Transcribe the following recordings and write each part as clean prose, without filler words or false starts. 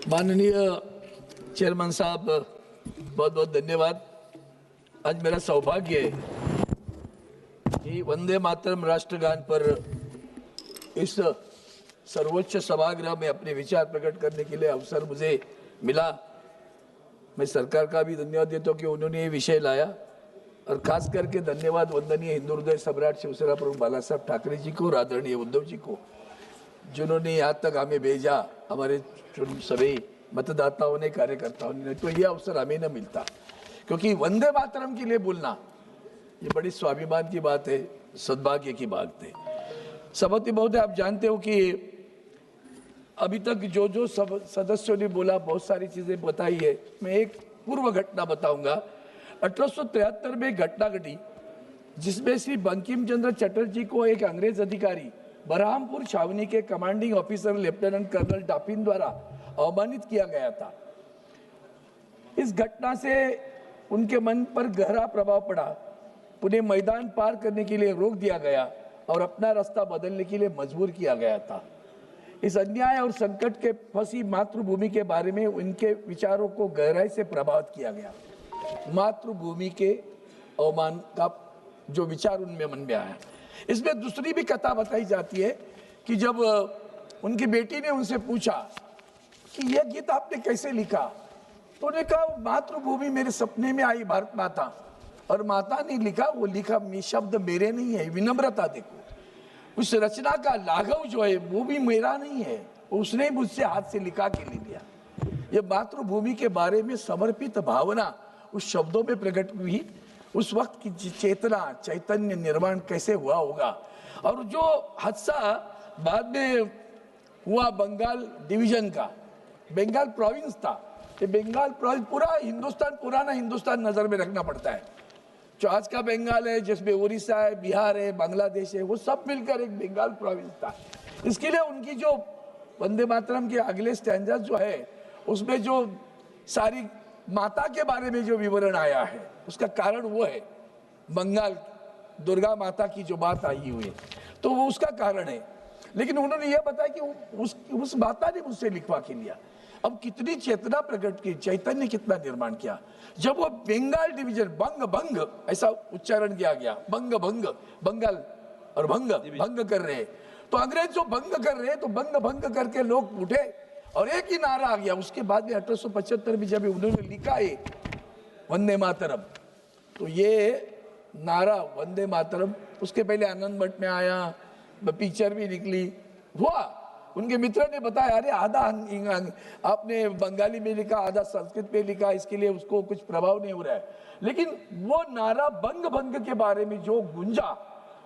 माननीय चेयरमैन साहब, बहुत बहुत धन्यवाद। आज मेरा सौभाग्य है कि वंदे मातरम राष्ट्रगान पर इस सर्वोच्च सभागृह में अपने विचार प्रकट करने के लिए अवसर मुझे मिला। मैं सरकार का भी धन्यवाद देता हूँ कि उन्होंने ये विषय लाया, और खास करके धन्यवाद वंदनीय हिंदू हृदय सम्राट शिवसेना प्रमुख बाला साहब ठाकरे जी को और आदरणीय उद्धव जी को, जिन्होंने यहाँ तक हमें भेजा, हमारे सभी मतदाताओं ने, कार्यकर्ताओं ने। तो ये अवसर हमें न मिलता, क्योंकि वंदे मातरम के लिए बोलना ये बड़ी स्वाभिमान की बात है, सद्भाग्य की बात है। सभापति महोदय, आप जानते हो कि अभी तक जो सब सदस्यों ने बोला, बहुत सारी चीजें बताई है। मैं एक पूर्व घटना बताऊंगा। 1873 में एक घटना घटी जिसमें श्री बंकिम चंद्र चटर्जी को एक अंग्रेज अधिकारी बरहामपुर छावनी के कमांडिंग ऑफिसर लेफ्टिनेंट कर्नल डापिन द्वारा अवमानित किया गया था। इस घटना से उनके मन पर गहरा प्रभाव पड़ा। उन्हें मैदान पार करने के लिए रोक दिया गया और अपना रास्ता बदलने के लिए मजबूर किया गया था। इस अन्याय और संकट के फंसी मातृभूमि के बारे में उनके विचारों को गहराई से प्रभावित किया गया। मातृभूमि के अवमान का जो विचार उनमें मन में आया। इसमें दूसरी भी कथा बताई जाती है कि जब उनकी बेटी ने उनसे पूछा कि यह गीत आपने कैसे लिखा, तो उन्होंने कहा मातृभूमि मेरे सपने में आई भारत माता, और माता ने लिखा, वो लिखा शब्द मेरे नहीं है। विनम्रता देखो, उस रचना का लाघव जो है वो भी मेरा नहीं है, उसने मुझसे हाथ से लिखा के ले लिया। ये मातृभूमि के बारे में समर्पित भावना उस शब्दों में प्रकट हुई। उस वक्त की चेतना, चैतन्य निर्माण कैसे हुआ होगा। और जो हादसा बाद में हुआ बंगाल डिवीजन का, बंगाल प्रोविंस था, ये बंगाल प्रोविंस पूरा हिंदुस्तान, पुराना हिंदुस्तान नजर में रखना पड़ता है। जो आज का बंगाल है, जिसमें उड़ीसा है, बिहार है, बांग्लादेश है, वो सब मिलकर एक बंगाल प्रोविंस था। इसके लिए उनकी जो वंदे मातरम के अगले स्टैंजा जो है, उसमें जो सारी माता के बारे में जो विवरण आया है, उसका कारण वो है बंगाल दुर्गा माता की जो बात आई हुई है, तो वो उसका कारण है। लेकिन उन्होंने ये बताया कि उस माता ने मुझसे लिखवा के लिया। अब कितनी चेतना प्रकट की, चैतन्य कितना निर्माण किया। जब वो बंगाल डिवीजन, भंग ऐसा उच्चारण किया गया, बंगाल और भंग कर रहे, तो अंग्रेज जो भंग कर रहे, तो भंग करके लोग उठे और एक ही नारा आ गया। उसके बाद में 1875 में जब उन्होंने लिखा है वंदे मातरम, तो ये नारा वंदे मातरम, उसके पहले आनंद मठ में आया, पिक्चर भी निकली हुआ। उनके मित्र ने बताया, अरे आधा आपने बंगाली में लिखा, आधा संस्कृत में लिखा, इसके लिए उसको कुछ प्रभाव नहीं हो रहा है। लेकिन वो नारा भंग के बारे में जो गूंजा,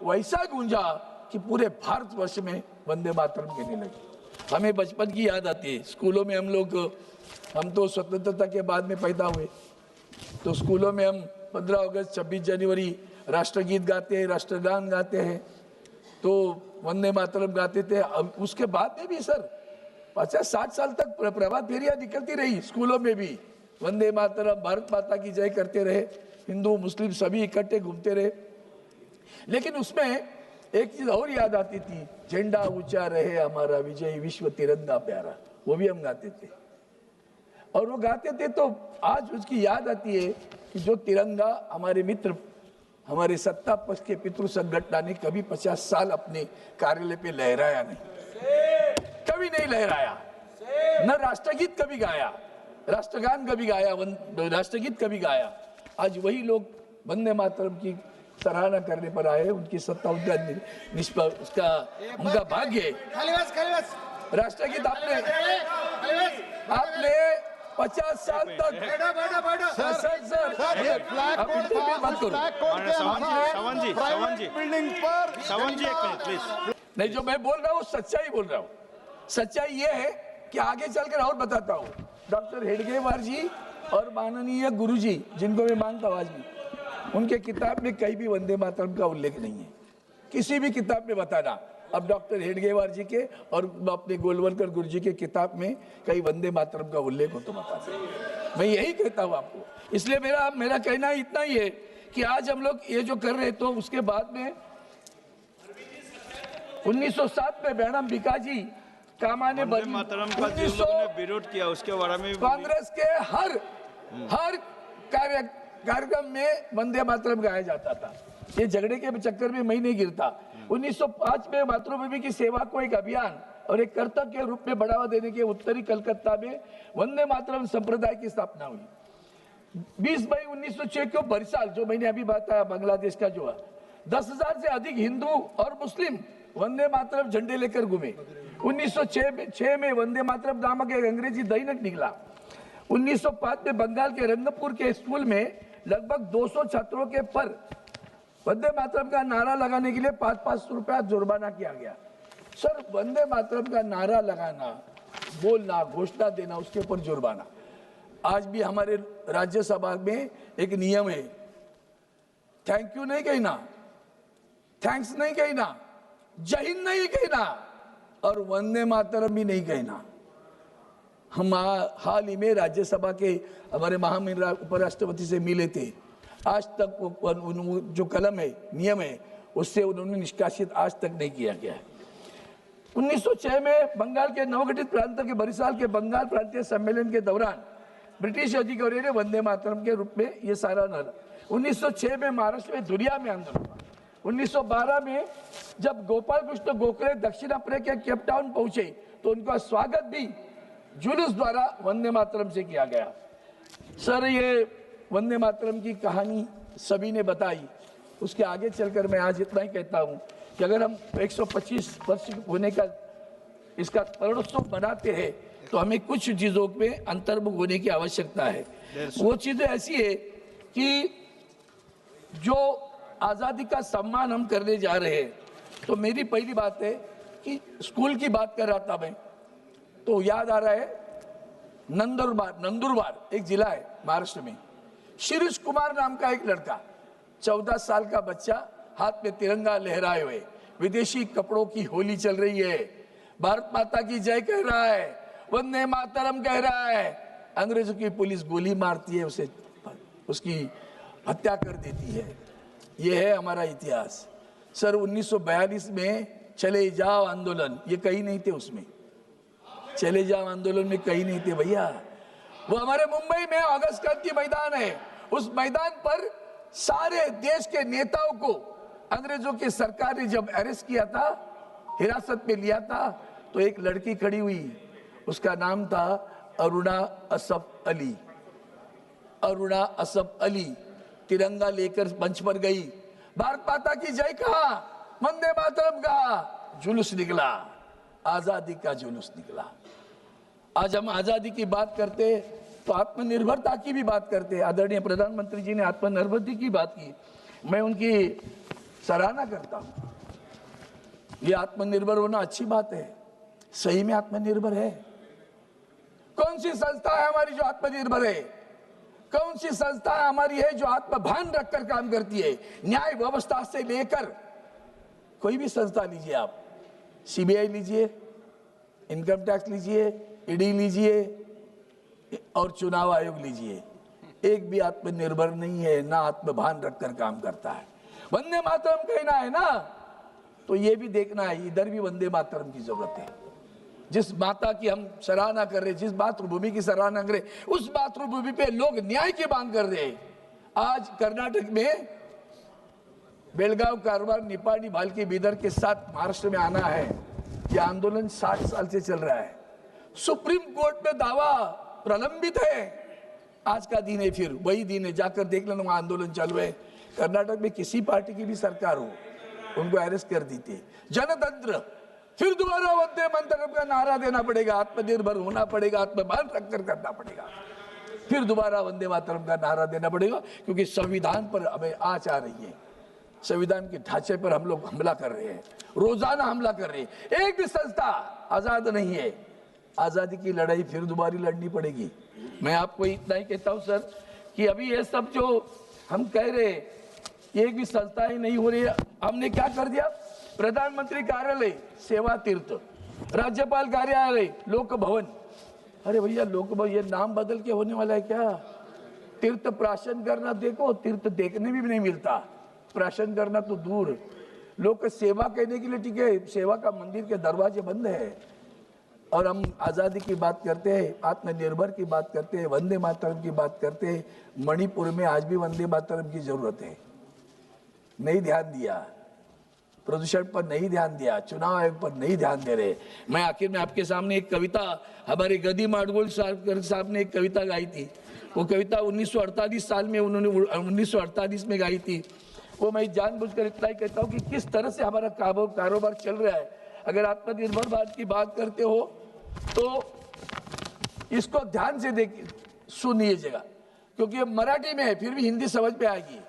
वैसा गूंजा कि पूरे भारतवर्ष में वंदे मातरम कहने लगे। हमें बचपन की याद आती है। स्कूलों में हम तो स्वतंत्रता के बाद में पैदा हुए, तो स्कूलों में हम 15 अगस्त, 26 जनवरी राष्ट्रगीत गाते हैं, राष्ट्रगान गाते हैं, तो वंदे मातरम गाते थे। अब उसके बाद में भी सर 50-60 साल तक प्रभात फेरियां निकलती रही स्कूलों में भी, वंदे मातरम, भारत माता की जय करते रहे, हिंदू मुस्लिम सभी इकट्ठे घूमते रहे। लेकिन उसमें एक चीज और याद आती थी, झंडा ऊंचा रहे हमारा विजय, विश्व तिरंगा प्यारा, वो भी हम गाते थे। और वो गाते थे तो आज उसकी याद आती है कि जो तिरंगा हमारे मित्र, हमारे सत्ता पक्ष के पितृ संगठन ने कभी 50 साल अपने कार्यालय पे लहराया नहीं, कभी नहीं लहराया, न राष्ट्रगीत कभी गाया, राष्ट्रगान कभी गाया, राष्ट्रगीत कभी गाया। आज वही लोग वंदे मातरम की सराहना करने पर आए। उनकी सत्ता, उसका उनका भाग्य है। राष्ट्रगीत आपने 50 साल तक नहीं, जो मैं बोल रहा हूँ सच्चाई बोल रहा हूँ। सच्चाई ये है कि आगे चलकर और बताता हूँ, डॉक्टर हेडगेवार जी और माननीय गुरुजी, जिनको मैं मानता हूँ आज भी, उनके किताब में कहीं भी वंदे मातरम का उल्लेख नहीं है, किसी भी किताब में बताना। अब डॉक्टर हेडगेवार जी के और अपने गोलवलकर गुरुजी के किताब में कहीं वंदे मातरम का उल्लेख हो तो बता दें। मैं यही कहता हूँ आपको। इसलिए मेरा कहना इतना ही है कि आज हम लोग ये जो कर रहे, तो उसके बाद में 1907 में मैडम भिकाजी कामाने वंदे मातरम का जिन लोगों ने विरोध किया उसके बारे में भी कांग्रेस के हर कार्यक्रम में वंदे मातरम गाया जाता था। ये झगड़े के चक्कर में मैं नहीं गिरता। 1905 में मातृभूमि की सेवा को एक अभियान और एक कर्तव्य के रूप में बढ़ावा देने के उत्तरी कलकत्ता में वंदे मातरम संप्रदाय की स्थापना हुई। 20 मई 1906 को बरिसाल, जो मैंने अभी बताया बांग्लादेश का जो है, 10,000 से अधिक हिंदू और मुस्लिम वंदे मातरम झंडे लेकर घूमे। 1906 में वंदे मातरम नामक एक अंग्रेजी दैनिक निकला। 1905 में बंगाल के रंगपुर के स्कूल में लगभग 200 छात्रों के पर वंदे मातरम का नारा लगाने के लिए 5-5 रुपया जुर्माना किया गया। सर, वंदे मातरम का नारा लगाना, बोलना, घोषणा देना, उसके ऊपर जुर्माना। आज भी हमारे राज्यसभा में एक नियम है, थैंक यू नहीं कहना, थैंक्स नहीं कहना, जय हिंद नहीं कहना और वंदे मातरम भी नहीं कहना। हम हाल ही में राज्यसभा के हमारे महामहिम उपराष्ट्रपति से मिले थे। आज तक जो कलम है, नियम है, उससे उन्होंने निष्कासित आज तक नहीं किया गया है। 1906 में बंगाल के नवगठित प्रांत के बरिसाल के बंगाल प्रांतीय सम्मेलन के दौरान ब्रिटिश अधिकारियों ने वंदे मातरम के रूप में ये सारा 1906 में महाराष्ट्र में दुरिया में आंदोलन हुआ। 1912 में जब गोपाल कृष्ण गोखले दक्षिण अफ्रीका के केप टाउन पहुंचे तो उनका स्वागत भी जुलूस द्वारा वंदे मातरम से किया गया। सर, ये वंदे मातरम की कहानी सभी ने बताई। उसके आगे चलकर मैं आज इतना ही कहता हूं कि अगर हम 125 वर्ष होने का इसका करोड़ोत्सव मनाते हैं तो हमें कुछ चीजों में अंतर्मुख होने की आवश्यकता है। वो चीजें ऐसी है कि जो आजादी का सम्मान हम करने जा रहे हैं, तो मेरी पहली बात है कि स्कूल की बात कर रहा था मैं, तो याद आ रहा है नंदुरबार एक जिला है महाराष्ट्र में। शिरीष कुमार नाम का एक लड़का, 14 साल का बच्चा, हाथ में तिरंगा लहराए हुए, विदेशी कपड़ों की होली चल रही है, भारत माता की जय कह रहा है, वंदे मातरम कह रहा है। अंग्रेजों की पुलिस गोली मारती है, उसे उसकी हत्या कर देती है। ये है हमारा इतिहास। सर, 1942 में चले जाओ आंदोलन, ये कहीं नहीं थे उसमें। चले जाओ आंदोलन में कहीं नहीं थे भैया। वो हमारे मुंबई में अगस्त क्रांति मैदान है, उस मैदान पर सारे देश के नेताओं को अंग्रेजों की सरकार ने जब अरेस्ट किया था, हिरासत में लिया था, तो एक लड़की खड़ी हुई, उसका नाम था अरुणा असफ अली। अरुणा असफ अली तिरंगा लेकर मंच पर गई, भारत माता की जय कहा, वंदे मातरम कहा, जुलूस निकला, आजादी का जुलूस निकला। आज हम आजादी की बात करते तो आत्मनिर्भरता की भी बात करते हैं। आदरणीय प्रधानमंत्री जी ने आत्मनिर्भरता की बात की, मैं उनकी सराहना करता हूं। ये आत्मनिर्भर होना अच्छी बात है, सही में आत्मनिर्भर है। कौन सी संस्था है हमारी जो आत्मनिर्भर है? कौन सी संस्था हमारी है जो आत्मभान रखकर काम करती है? न्याय व्यवस्था से लेकर कोई भी संस्था लीजिए आप, सीबीआई लीजिए, इनकम टैक्स लीजिए, ईडी लीजिए और चुनाव आयोग लीजिए, एक भी आत्मनिर्भर नहीं है, ना आत्मभान रखकर काम करता है। वंदे मातरम कहना है ना, तो ये भी देखना है, इधर भी वंदे मातरम की जरूरत है। जिस माता की हम सराहना कर रहे, जिस मातृभूमि की सराहना कर रहे, उस मातृभूमि पे लोग न्याय की मांग कर रहे हैं। आज कर्नाटक में बेलगांव, कारवार, निपाणी, भालकी, बीदर के साथ महाराष्ट्र में आना है। यह आंदोलन 60 साल से चल रहा है। सुप्रीम कोर्ट में दावा प्रलंबित है। आज का दिन है, फिर वही दिन है, जाकर देख लेना, वहां आंदोलन चालू है। कर्नाटक में किसी पार्टी की भी सरकार हो, उनको अरेस्ट कर देती है। जनतंत्र, फिर दोबारा वंदे मातरम का नारा देना पड़ेगा, आत्मनिर्भर होना पड़ेगा, आत्मभान रखकर करना पड़ेगा, फिर दोबारा वंदे मातरम का नारा देना पड़ेगा, क्योंकि संविधान पर हमें आँच आ रही है। संविधान के ढांचे पर हम लोग हमला कर रहे हैं, रोजाना हमला कर रहे हैं। एक भी संस्था आजाद नहीं है। आजादी की लड़ाई फिर दोबारा लड़नी पड़ेगी। मैं आपको इतना ही कहता हूं सर कि अभी ये सब जो हम कह रहे, एक भी संस्थाएं नहीं हो रही है। हमने क्या कर दिया? प्रधानमंत्री कार्यालय सेवा तीर्थ, राज्यपाल कार्यालय लोक भवन। अरे भैया, लोक भवन ये नाम बदल के होने वाला है क्या? तीर्थ प्राशन करना, देखो तीर्थ देखने भी नहीं मिलता, प्राशन करना तो दूर। लोग सेवा कहने के लिए ठीक है, सेवा का मंदिर के दरवाजे बंद है। और हम आज़ादी की बात करते हैं, आत्मनिर्भर की बात करते हैं, वंदे मातरम की बात करते हैं। मणिपुर में आज भी वंदे मातरम की जरूरत है। नहीं ध्यान दिया, प्रदूषण पर नहीं ध्यान दिया, चुनाव आयोग पर नहीं ध्यान दे रहे। मैं आखिर में आपके सामने एक कविता, हमारे गदी माडगुल साहब ने एक कविता गाई थी। वो कविता 1948 साल में उन्होंने 1948 में गाई थी। वो मैं जानबूझकर इतना ही कहता हूँ कि किस तरह से हमारा कारोबार चल रहा है। अगर आत्मनिर्भर भारत की बात करते हो तो इसको ध्यान से सुनिएगा, क्योंकि ये मराठी में है, फिर भी हिंदी समझ में आएगी।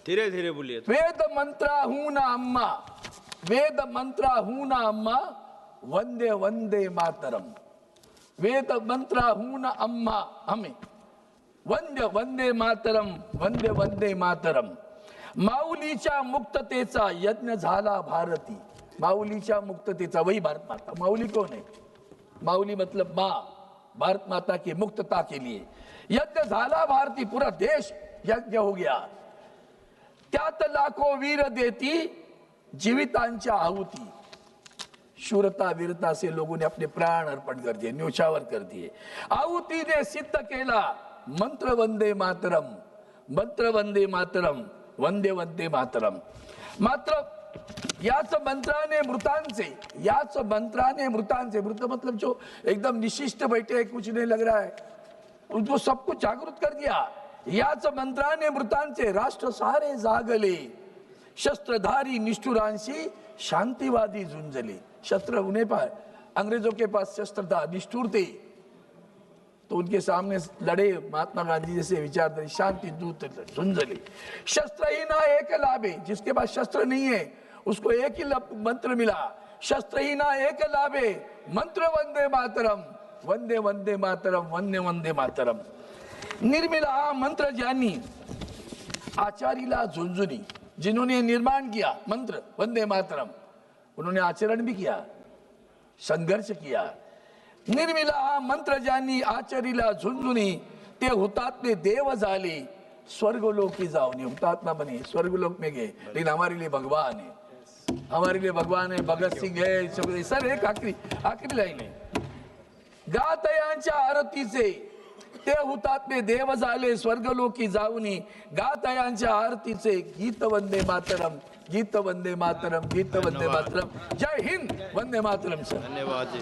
धीरे धीरे बोलिए। वेद मंत्रा हूं ना अम्मा, वेद मंत्रा हूं ना अम्मा, वंदे वंदे मातरम। वेद मंत्रा हूं ना अम्मा, हमें वंदे वंदे मातरम, वंदे वंदे मातरम। माऊलीच्या मुक्ततेचा यज्ञ झाला भारती, माऊलीच्या मुक्ततेचा, वही भारत माता। माऊली कौन है? माऊली मतलब माँ, भारत माता की मुक्तता के लिए यज्ञ झाला भारती, पूरा देश यज्ञ हो गया। त्यात लाखो वीर देती जीवितांच्या आहुति, शूरता वीरता से लोगों ने अपने प्राण अर्पण कर दिए, न्योछावर कर दिए। आहुति ने सिद्ध केला मंत्र वंदे मातरम, मंत्र वंदे मातरम, वंदे वंदे मातरम। मात्र याच मंत्राने मृतांचे, याच मंत्राने मृतांचे, मृत मतलब जो एकदम निशिष्ट बैठे हैं, कुछ नहीं लग रहा है, उनको सबको जागृत कर दिया। याच मंत्राने मृतांचे राष्ट्र सारे जागले, शस्त्रधारी निष्ठुरांशी शांतिवादी झुंजले। शस्त्र उन्हें पास, अंग्रेजों के पास शस्त्र था, निष्ठुर थे, तो उनके सामने लड़े महात्मा गांधी जैसे विचारधारी शांति दूत झुंझले। शस्त्र ही ना एक लाभे, जिसके पास शस्त्र नहीं है उसको एक ही मंत्र मिला, शस्त्र ही ना एक लाभे, मंत्र वंदे मातरम, वंदे वंदे मातरम, वंदे वंदे मातरम। निर्मिला मंत्र ज्ञानी आचार्यला झुंझुनी, जिन्होंने निर्माण किया मंत्र वंदे मातरम, उन्होंने आचरण भी किया, संघर्ष किया। निर्मिला मंत्र ज्ञानी आचार्यला झुंझुनी, ते हुतात्मे देव झाले स्वर्गलोकी जाऊनी। हुतात्मा बने, स्वर्गलोक में गए, लेकिन हमारे लिए भगवान है, हमारे लिए भगवान है। भगत सिंह है, सर एक आखिरी लाइन है। गातयांच्या आरतीचे ते हुतात्मे देव झाले स्वर्गलोकी जाऊनी, गातयांच्या आरतीचे गीत वंदे मातरम, गीत वंदे मातरम, गीत वंदे मातरम। जय हिंद, वंदे मातरम सर। धन्यवाद जी।